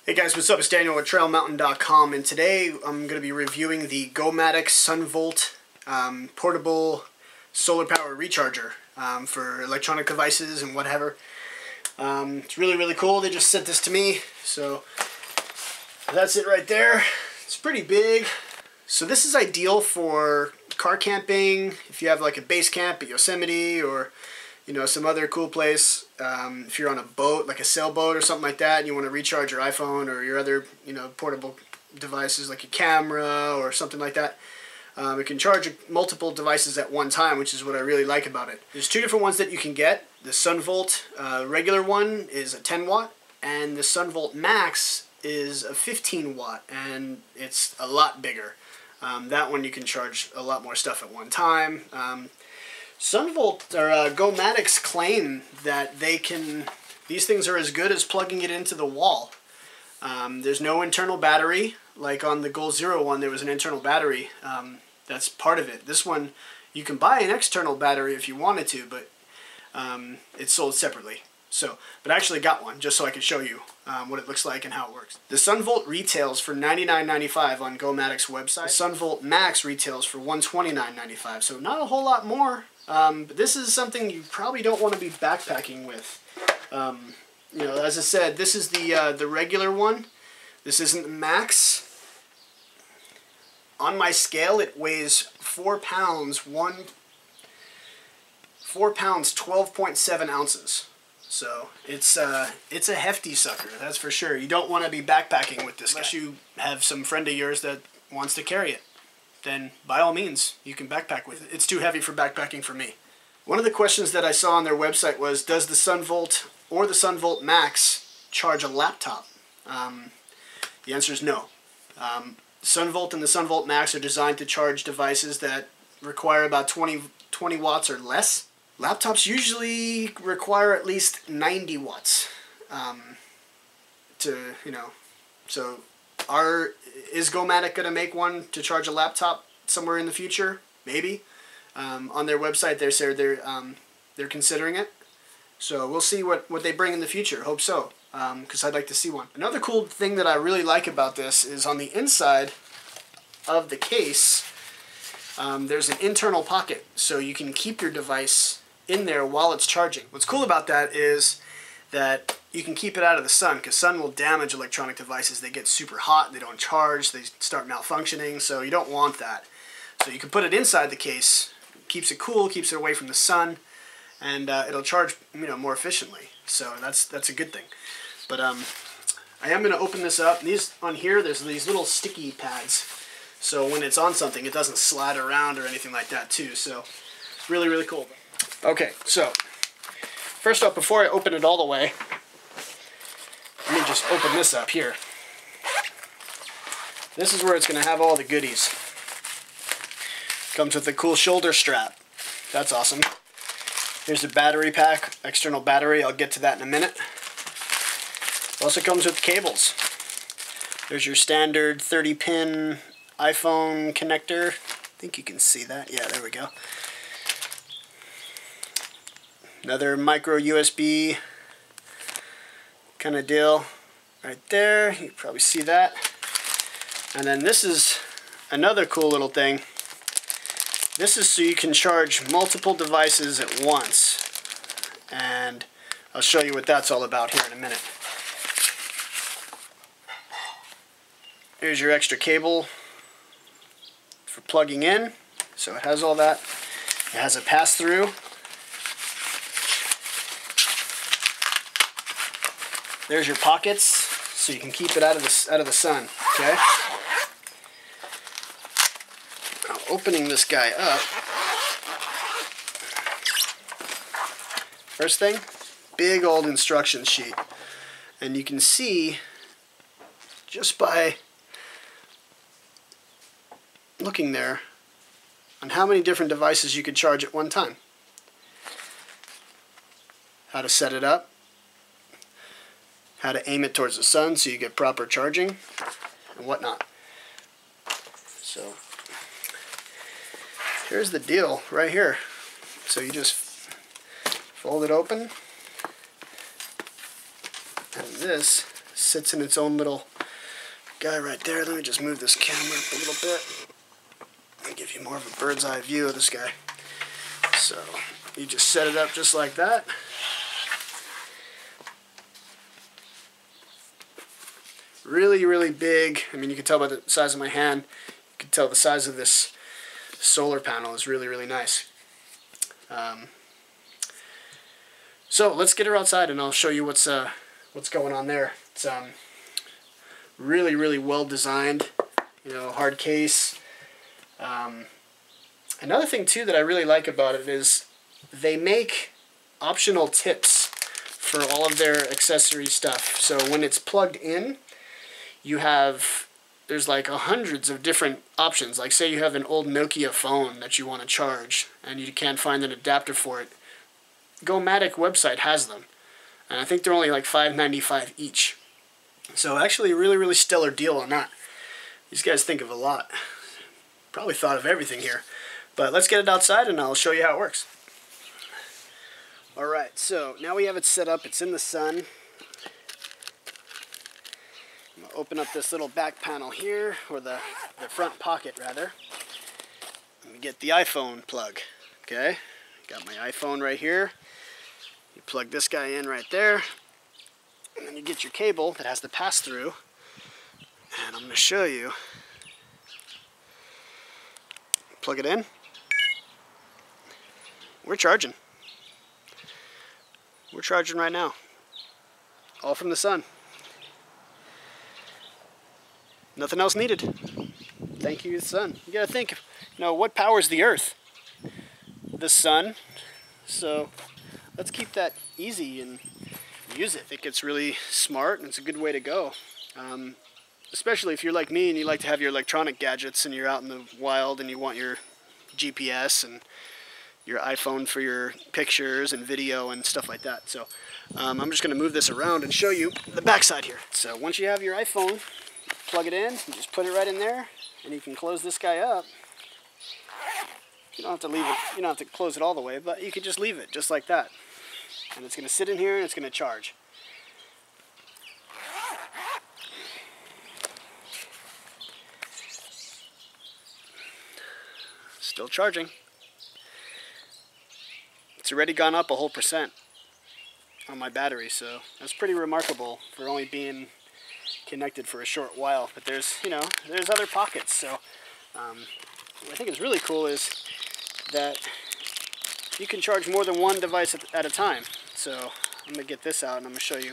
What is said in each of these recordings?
Hey guys, what's up? It's Daniel at trailmountain.com, and today I'm going to be reviewing the Gomadic SunVolt portable solar power recharger for electronic devices and whatever. It's really cool. They just sent this to me, so that's it right there. It's pretty big. So this is ideal for car camping, if you have like a base camp at Yosemite or some other cool place. If you're on a boat, like a sailboat or something like that, and you want to recharge your iPhone or your other, portable devices like a camera or something like that. It can charge multiple devices at one time, which is what I really like about it. There's two different ones that you can get. The SunVolt regular one is a 10 watt, and the SunVolt Max is a 15 watt, and it's a lot bigger. That one you can charge a lot more stuff at one time. SunVolt or Gomadic's claim that these things are as good as plugging it into the wall. There's no internal battery. Like on the Goal Zero one, there was an internal battery. That's part of it. This one, you can buy an external battery if you wanted to, but it's sold separately. But I actually got one just so I could show you what it looks like and how it works. The SunVolt retails for $99.95 on Gomadic's website. The SunVolt Max retails for $129.95, so not a whole lot more. But this is something you probably don't want to be backpacking with. As I said, this is the regular one. This isn't the Max. On my scale, it weighs 4 pounds. 4 pounds, 12.7 ounces. So it's a hefty sucker, that's for sure. You don't want to be backpacking with this unless you have some friend of yours that wants to carry it. Then by all means, you can backpack with it. It's too heavy for backpacking for me. One of the questions that I saw on their website was, does the SunVolt or the SunVolt Max charge a laptop? The answer is no. SunVolt and the SunVolt Max are designed to charge devices that require about 20 watts or less. Laptops usually require at least 90 watts so is Gomadic going to make one to charge a laptop somewhere in the future? Maybe. On their website they say they're considering it. So we'll see what they bring in the future. Hope so, because I'd like to see one. Another cool thing that I really like about this is on the inside of the case, there's an internal pocket, so you can keep your device in there while it's charging. What's cool about that is that you can keep it out of the sun, because sun will damage electronic devices. They get super hot, they don't charge, they start malfunctioning, so you don't want that. So you can put it inside the case, keeps it cool, keeps it away from the sun, and it'll charge more efficiently. So that's a good thing. But I am going to open this up. These on here, there's these little sticky pads, so when it's on something, it doesn't slide around or anything like that too. So really cool. Okay, so first up, before I open it all the way, let me just open this up here. This is where it's going to have all the goodies. Comes with a cool shoulder strap. That's awesome. Here's the battery pack, external battery. I'll get to that in a minute. It also comes with cables. There's your standard 30-pin iPhone connector. I think you can see that. Yeah, there we go. Another micro USB kind of deal right there. You can probably see that. And then this is another cool little thing. This is so you can charge multiple devices at once. And I'll show you what that's all about here in a minute. Here's your extra cable for plugging in. So it has all that. It has a pass-through. There's your pockets, so you can keep it out of the sun. Okay. Now, opening this guy up. First thing, big old instruction sheet, and you can see just by looking there on how many different devices you could charge at one time. How to set it up. How to aim it towards the sun so you get proper charging and whatnot. So here's the deal right here. So you just fold it open, and this Sits in its own little guy right there. Let me just move this camera up a little bit. I'll give you more of a bird's eye view of this guy. So you just set it up just like that. Really, really big. I mean, you can tell by the size of my hand. You can tell the size of this solar panel is really, really nice. So let's get her outside, and I'll show you what's going on there. It's really, really well designed. You know, hard case. Another thing too that I really like about it is they make optional tips for all of their accessory stuff. So when it's plugged in, there's like hundreds of different options. Like say you have an old Nokia phone that you want to charge and you can't find an adapter for it. Gomadic website has them. And I think they're only like $5.95 each. So actually a really, really stellar deal on that. These guys think of a lot. Probably thought of everything here. But let's get it outside and I'll show you how it works. Alright, so now we have it set up. It's in the sun. I'm going to open up this little back panel here, or the front pocket rather. Let me get the iPhone plug. Okay, got my iPhone right here. You plug this guy in right there. And then you get your cable that has the pass-through. And I'm going to show you. Plug it in. We're charging. We're charging right now. All from the sun. Nothing else needed. Thank you, sun. You gotta think, you know, what powers the earth? The sun. So let's keep that easy and use it. I think it's really smart and it's a good way to go. Especially if you're like me and you like to have your electronic gadgets and you're out in the wild and you want your GPS and your iPhone for your pictures and video and stuff like that. So I'm just going to move this around and show you the backside here. So once you have your iPhone, plug it in, and just put it right in there, and you can close this guy up. You don't have to leave it, you don't have to close it all the way, but you can just leave it just like that. And it's going to sit in here and it's going to charge. Still charging. It's already gone up a whole % on my battery, so that's pretty remarkable for only being connected for a short while. But there's, you know, there's other pockets. So what I think is really cool is that you can charge more than one device at a time. So I'm gonna get this out and I'm gonna show you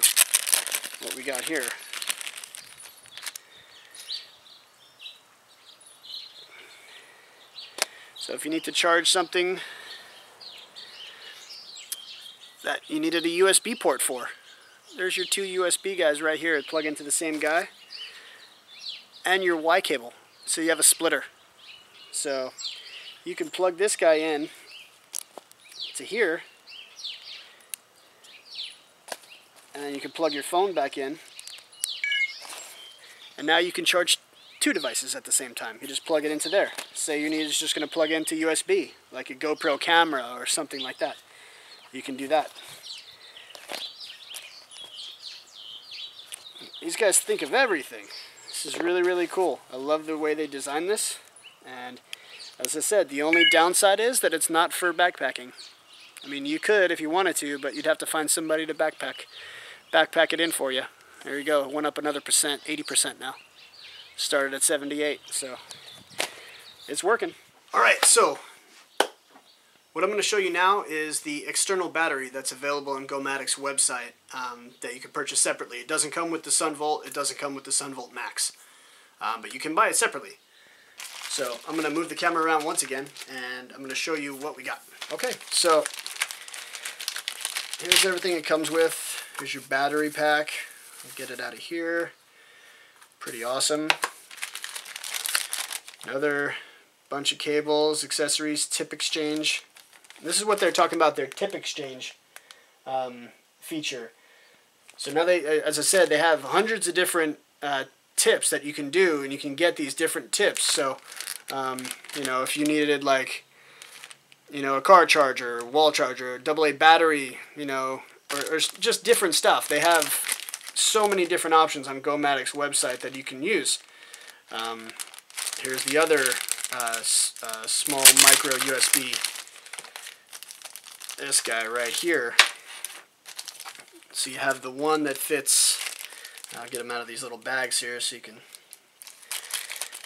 what we got here. So if you need to charge something that you needed a USB port for, there's your two USB guys right here that plug into the same guy, and your Y cable. So you have a splitter. So you can plug this guy in to here, and then you can plug your phone back in, and now you can charge two devices at the same time. You just plug it into there. Say you need, it's just going to plug into USB, like a GoPro camera or something like that. You can do that. These guys think of everything. This is really, really cool. I love the way they designed this. And as I said, the only downside is that it's not for backpacking. I mean, you could if you wanted to, but you'd have to find somebody to backpack it in for you. There you go. It went up another %, 80% now. Started at 78, so it's working. All right, so what I'm going to show you now is the external battery that's available on Gomadic's website that you can purchase separately. It doesn't come with the SunVolt. It doesn't come with the SunVolt Max, but you can buy it separately. So I'm going to move the camera around once again, and I'm going to show you what we got. Okay, so here's everything it comes with. Here's your battery pack. I'll get it out of here. Pretty awesome. Another bunch of cables, accessories, tip exchange. This is what they're talking about, their tip exchange feature. So now they, as I said, they have hundreds of different tips that you can do, and you can get these different tips. So, you know, if you needed like, you know, a car charger, wall charger, AA battery, you know, or just different stuff. They have so many different options on Gomadic's website that you can use. Here's the other small micro USB. This guy right here. So you have the one that fits. I'll get them out of these little bags here so you can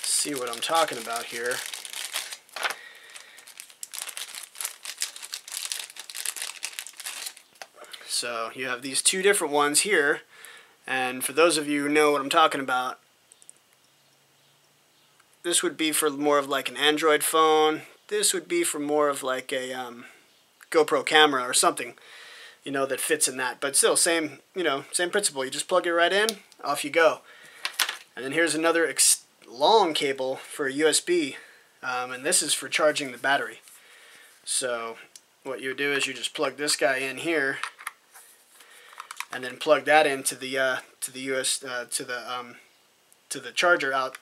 see what I'm talking about here. So you have these two different ones here, and for those of you who know what I'm talking about, this would be for more of like an Android phone. This would be for more of like a GoPro camera or something, you know, that fits in that. But still, same, you know, same principle. You just plug it right in, off you go. And then here's another long cable for a USB, and this is for charging the battery. So what you do is you just plug this guy in here, and then plug that into the to the charger out,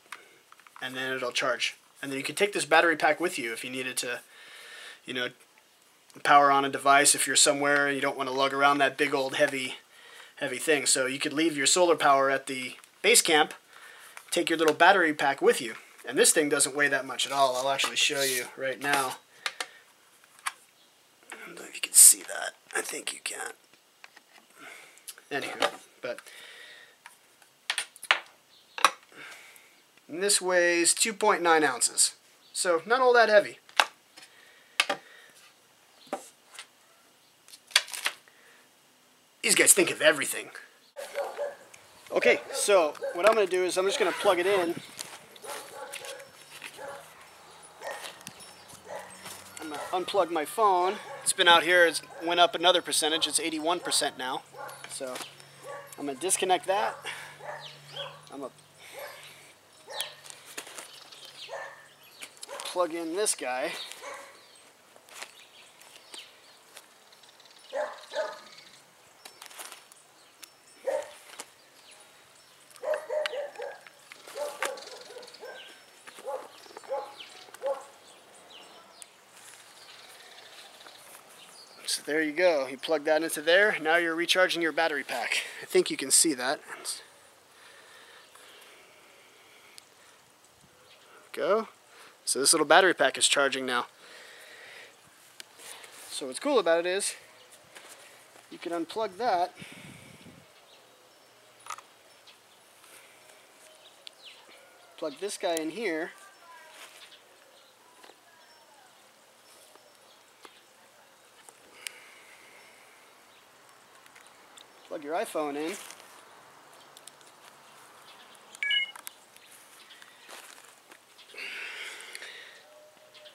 and then it'll charge. And then you can take this battery pack with you if you needed to, you know, power on a device if you're somewhere and you don't want to lug around that big old heavy thing. So you could leave your solar power at the base camp, take your little battery pack with you, and this thing doesn't weigh that much at all. I'll actually show you right now. I don't know if you can see that. I think you can. Anywho, but and this weighs 2.9 ounces, so not all that heavy. These guys think of everything. Okay, so what I'm going to do is I'm just going to plug it in. I'm going to unplug my phone. It's been out here, it went up another percentage, it's 81% now. So I'm going to disconnect that. I'm going to plug in this guy. So there you go. You plug that into there. Now you're recharging your battery pack. I think you can see that. Go. So this little battery pack is charging now. So what's cool about it is you can unplug that. Plug this guy in here. Plug your iPhone in.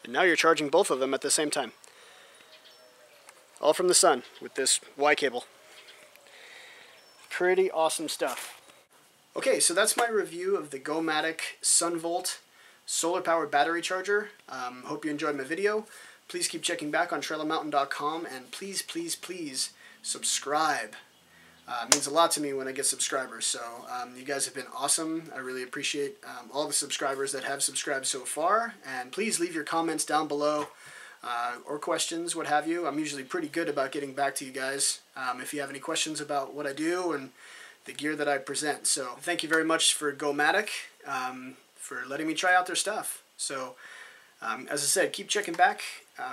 And now you're charging both of them at the same time. All from the sun with this Y cable. Pretty awesome stuff. Okay, so that's my review of the Gomadic SunVolt Solar Power Battery Charger. Hope you enjoyed my video. Please keep checking back on TrailerMountain.com, and please, please, please subscribe. It means a lot to me when I get subscribers, so you guys have been awesome. I really appreciate all the subscribers that have subscribed so far, and please leave your comments down below, or questions, what have you. I'm usually pretty good about getting back to you guys if you have any questions about what I do and the gear that I present. So thank you very much for Gomadic for letting me try out their stuff. So as I said, keep checking back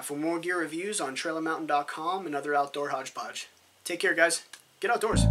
for more gear reviews on TrailerMountain.com and other outdoor hodgepodge. Take care, guys. Get outdoors.